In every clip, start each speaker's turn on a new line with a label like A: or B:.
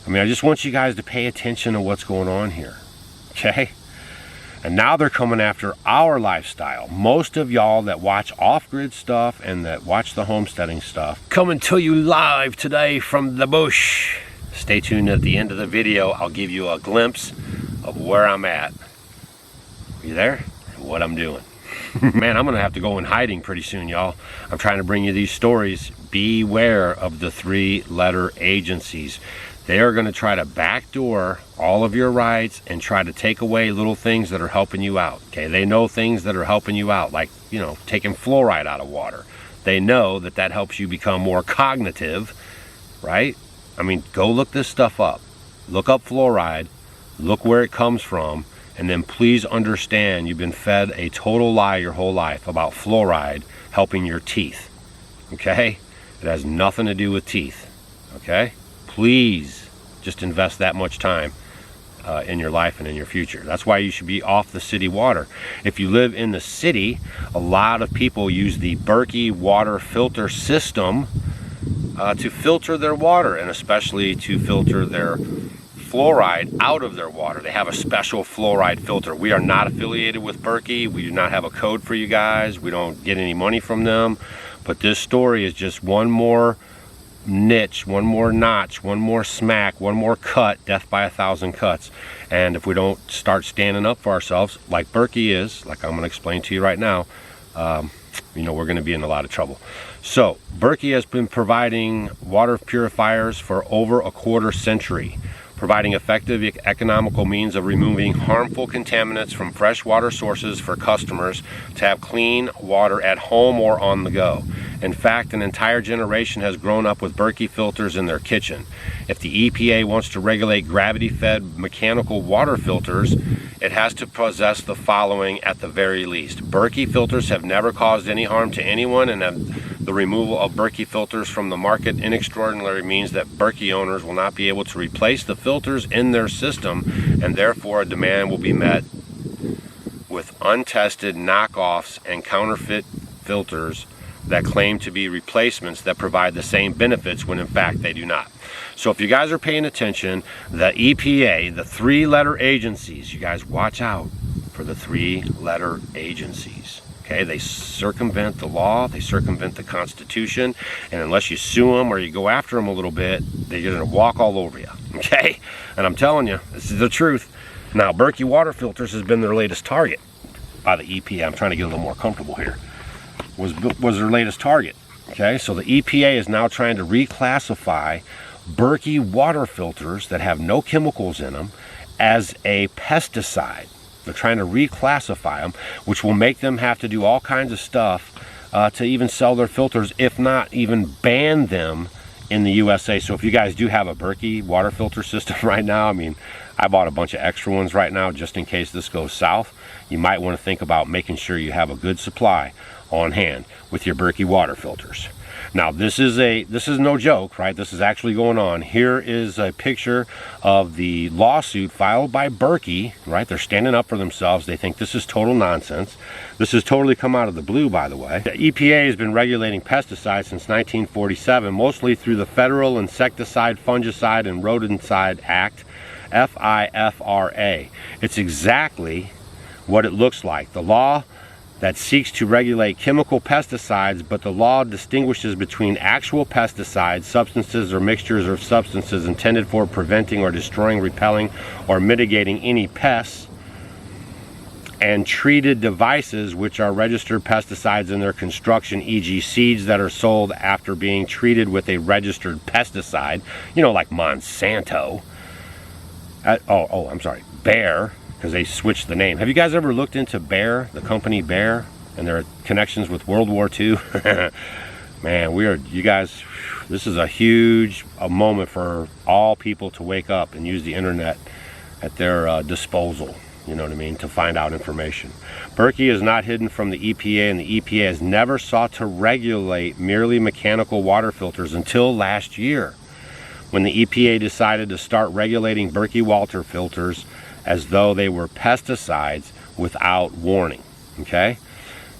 A: I mean, I just want you guys to pay attention to what's going on here, okay? And now they're coming after our lifestyle. Most of y'all that watch off-grid stuff and that watch the homesteading stuff, coming to you live today from the bush. Stay tuned at the end of the video. I'll give you a glimpse of where I'm at. You there? And what I'm doing. Man, I'm gonna have to go in hiding pretty soon, y'all. I'm trying to bring you these stories. Beware of the 3-letter agencies. They are going to try to backdoor all of your rights and try to take away little things that are helping you out. Okay, they know things that are helping you out, like, you know, taking fluoride out of water. They know that that helps you become more cognitive, right? I mean, go look this stuff up. Look up fluoride, look where it comes from, and then please understand you've been fed a total lie your whole life about fluoride helping your teeth. Okay? It has nothing to do with teeth. Okay? Please just invest that much time in your life and in your future. That's why you should be off the city water. If you live in the city, a lot of people use the Berkey water filter system to filter their water, and especially to filter their fluoride out of their water. They have a special fluoride filter. We are not affiliated with Berkey. We do not have a code for you guys. We don't get any money from them. But this story is just one more niche, one more notch, one more smack, one more cut, death by 1,000 cuts. And if we don't start standing up for ourselves like Berkey is, like I'm going to explain to you right now, you know, we're going to be in a lot of trouble. So Berkey has been providing water purifiers for over a quarter century, providing effective economical means of removing harmful contaminants from freshwater sources for customers to have clean water at home or on the go. In fact, an entire generation has grown up with Berkey filters in their kitchen. If the EPA wants to regulate gravity-fed mechanical water filters, it has to possess the following at the very least. Berkey filters have never caused any harm to anyone, and the removal of Berkey filters from the market in extraordinary means that Berkey owners will not be able to replace the filters in their system, and therefore a demand will be met with untested knockoffs and counterfeit filters that claim to be replacements that provide the same benefits when in fact they do not. So if you guys are paying attention, the EPA, the 3-letter agencies, you guys watch out for the 3-letter agencies. Okay, they circumvent the law, they circumvent the Constitution, and unless you sue them or you go after them a little bit, they're going to walk all over you. Okay, and I'm telling you, this is the truth. Now, Berkey water filters has been their latest target by the EPA. I'm trying to get a little more comfortable here. Was their latest target. Okay, so the EPA is now trying to reclassify Berkey water filters that have no chemicals in them as a pesticide. They're trying to reclassify them, which will make them have to do all kinds of stuff to even sell their filters, if not even ban them in the USA. So if you guys do have a Berkey water filter system right now, I mean, I bought a bunch of extra ones right now just in case this goes south. You might want to think about making sure you have a good supply on hand with your Berkey water filters. Now this is no joke, right? This is actually going on. Here is a picture of the lawsuit filed by Berkey, right? They're standing up for themselves. They think this is total nonsense. This has totally come out of the blue, by the way. The EPA has been regulating pesticides since 1947, mostly through the Federal Insecticide, Fungicide, and Rodenticide Act, FIFRA. It's exactly what it looks like. The law that seeks to regulate chemical pesticides, but the law distinguishes between actual pesticides, substances or mixtures of substances intended for preventing or destroying, repelling, or mitigating any pests, and treated devices which are registered pesticides in their construction, e.g. seeds that are sold after being treated with a registered pesticide, you know, like Monsanto. I'm sorry, Bayer, because they switched the name. Have you guys ever looked into Bayer, the company Bayer, and their connections with World War II? Man, you guys, this is a huge moment for all people to wake up and use the internet at their disposal, you know what I mean, to find out information. Berkey is not hidden from the EPA, and the EPA has never sought to regulate merely mechanical water filters until last year, when the EPA decided to start regulating Berkey water filters as though they were pesticides without warning. Okay,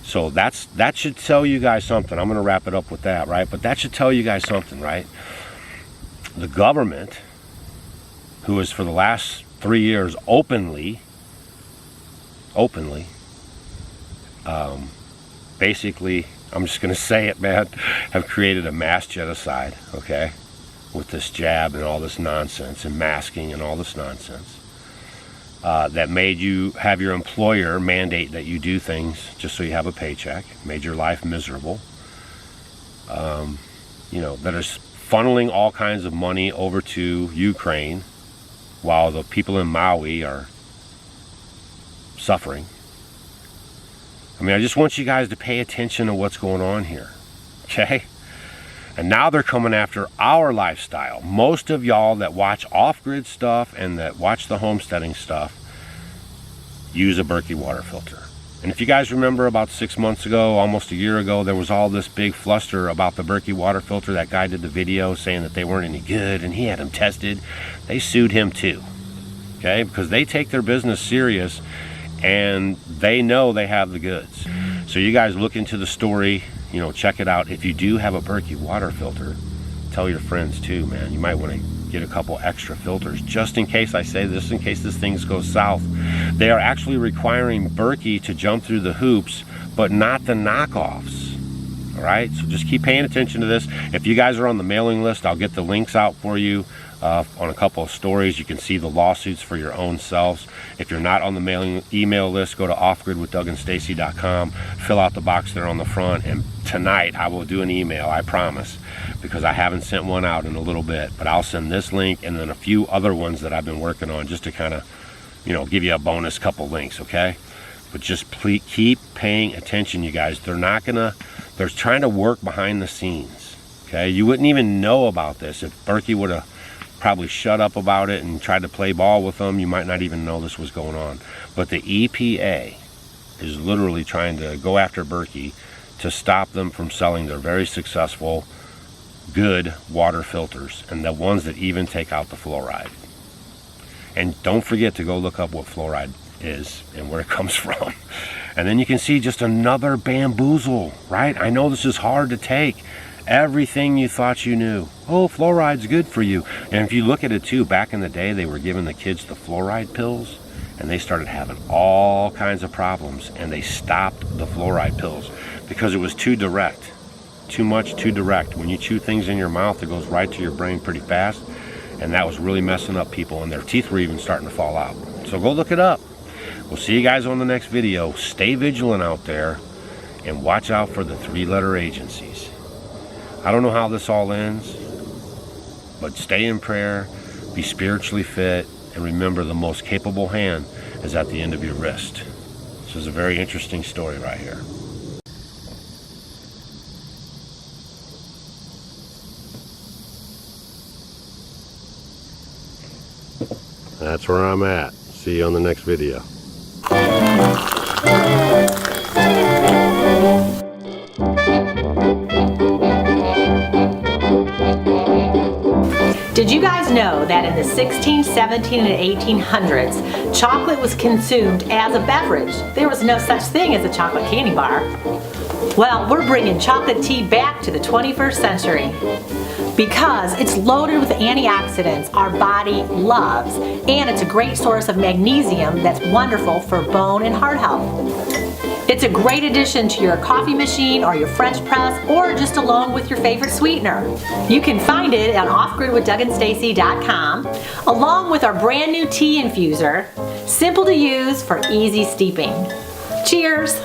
A: so that should tell you guys something. I'm going to wrap it up with that, right? But that should tell you guys something, right? The government who has for the last 3 years openly, basically, I'm just going to say it, man, have created a mass genocide, okay, with this jab and all this nonsense and masking and all this nonsense. That made you have your employer mandate that you do things just so you have a paycheck, made your life miserable. You know, that is funneling all kinds of money over to Ukraine while the people in Maui are suffering. I mean, I just want you guys to pay attention to what's going on here, okay? And now they're coming after our lifestyle. Most of y'all that watch off-grid stuff and that watch the homesteading stuff use a Berkey water filter. And if you guys remember about 6 months ago, almost a year ago, there was all this big fluster about the Berkey water filter. That guy did the video saying that they weren't any good and he had them tested. They sued him too, okay? Because they take their business serious and they know they have the goods. So you guys look into the story, you know, check it out. If you do have a Berkey water filter, tell your friends too, man. You might want to get a couple extra filters just in case, I say this, in case this thing goes south. They are actually requiring Berkey to jump through the hoops, but not the knockoffs. All right, so just keep paying attention to this. If you guys are on the mailing list, I'll get the links out for you on a couple of stories. You can see the lawsuits for your own selves. If you're not on the mailing email list, go to offgridwithdougandstacy.com, fill out the box there on the front, and tonight I will do an email, I promise, because I haven't sent one out in a little bit, but I'll send this link and then a few other ones that I've been working on just to kind of, you know, give you a bonus couple links, okay? But just please keep paying attention, you guys. They're trying to work behind the scenes, okay? You wouldn't even know about this if Berkey would have probably shut up about it and tried to play ball with them. You might not even know this was going on. But the EPA is literally trying to go after Berkey to stop them from selling their very successful, good water filters, and the ones that even take out the fluoride. And don't forget to go look up what fluoride is and where it comes from. And then you can see just another bamboozle, right? I know this is hard to take. Everything you thought you knew. Oh, fluoride's good for you. And if you look at it too, back in the day, they were giving the kids the fluoride pills and they started having all kinds of problems, and they stopped the fluoride pills because it was too direct. Too much, too direct. When you chew things in your mouth, it goes right to your brain pretty fast, and that was really messing up people, and their teeth were even starting to fall out. So go look it up. We'll see you guys on the next video. Stay vigilant out there and watch out for the 3-letter agencies. I don't know how this all ends, but stay in prayer, be spiritually fit, and remember the most capable hand is at the end of your wrist. This is a very interesting story right here. That's where I'm at. See you on the next video.
B: Did you guys know that in the 16, 17, and 1800s, chocolate was consumed as a beverage? There was no such thing as a chocolate candy bar. Well, we're bringing chocolate tea back to the 21st century because it's loaded with antioxidants our body loves, and it's a great source of magnesium that's wonderful for bone and heart health. It's a great addition to your coffee machine or your French press, or just along with your favorite sweetener. You can find it on offgridwithdougandstacy.com, along with our brand new tea infuser, simple to use for easy steeping. Cheers!